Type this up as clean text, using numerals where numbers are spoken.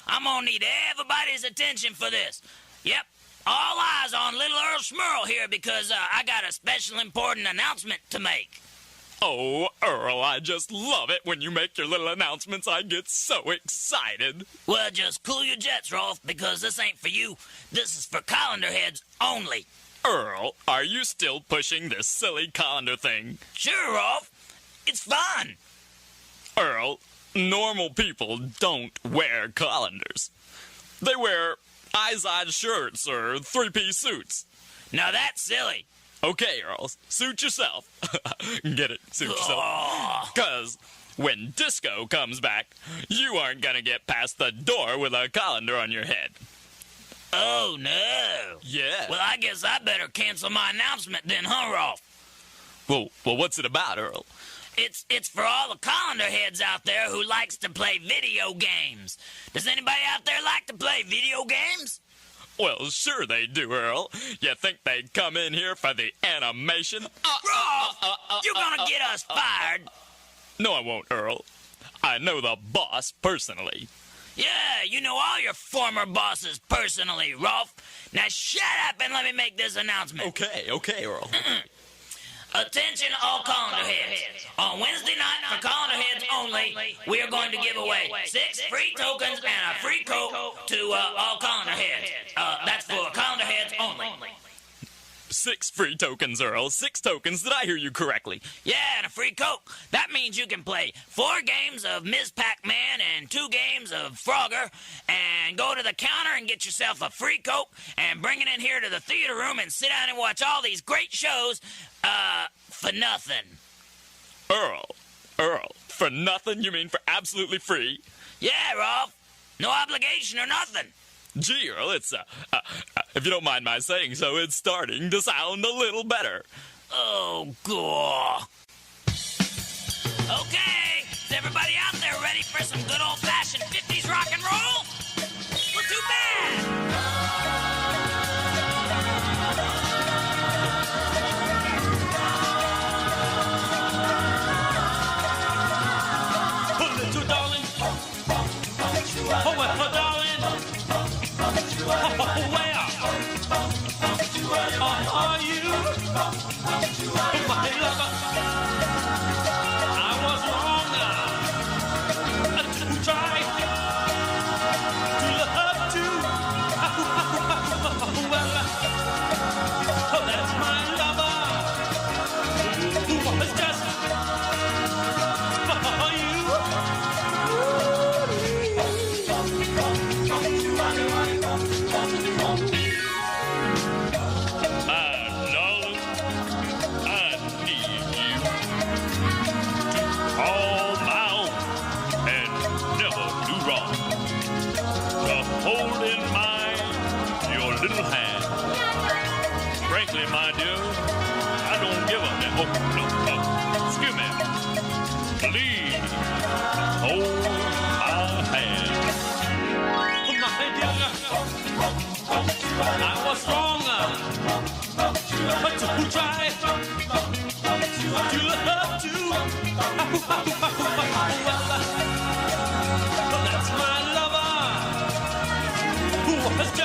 I'm gonna need everybody's attention for this. Yep, all eyes on little Earl Schmurl here because I got a special important announcement to make. Oh, Earl, I just love it when you make your little announcements. I get so excited. Well, just cool your jets, Rolf, because this ain't for you. This is for colander heads only. Earl, are you still pushing this silly colander thing? Sure, Rolf. It's fun. Earl, normal people don't wear colanders. They wear eyes-eyed shirts or three-piece suits. Now that's silly. Okay, Earl, suit yourself. Get it? Suit yourself. Because when disco comes back, you aren't going to get past the door with a colander on your head. Oh, no. Yeah. Well, I guess I better cancel my announcement then, huh, Rolf? Well, what's it about, Earl? It's for all the colander heads out there who likes to play video games. Does anybody out there like to play video games? Well, sure they do, Earl. You think they'd come in here for the animation? Rolf, you're gonna get us fired. No, I won't, Earl. I know the boss personally. Yeah, you know all your former bosses personally, Rolf. Now shut up and let me make this announcement. Okay, Earl. Attention all colander heads. On Wednesday night for colander heads only, we are going to give away 6 free tokens and a free Coke to all colander heads. That's for colander heads only. 6 free tokens, Earl. 6 tokens. Did I hear you correctly? Yeah, and a free Coke. That means you can play 4 games of Ms. Pac-Man and 2 games of Frogger and go to the counter and get yourself a free Coke and bring it in here to the theater room and sit down and watch all these great shows for nothing. Earl, for nothing? You mean for absolutely free? Yeah, Rolf. No obligation or nothing. Gee, Earl, it's, if you don't mind my saying so, it's starting to sound a little better. Oh, God. Okay, is everybody out there ready for some good old-fashioned 50s rock and roll? Well, too bad. Little darling, oh, well, darling. Where are you, my lover? I was wrong to try to love you. Well, that's my lover who was just for you. Frankly, my dear, I don't give a damn. Oh, no, excuse me. Please hold my hand. My dear, I was wrong to try to love you. Well, that's my lover who was just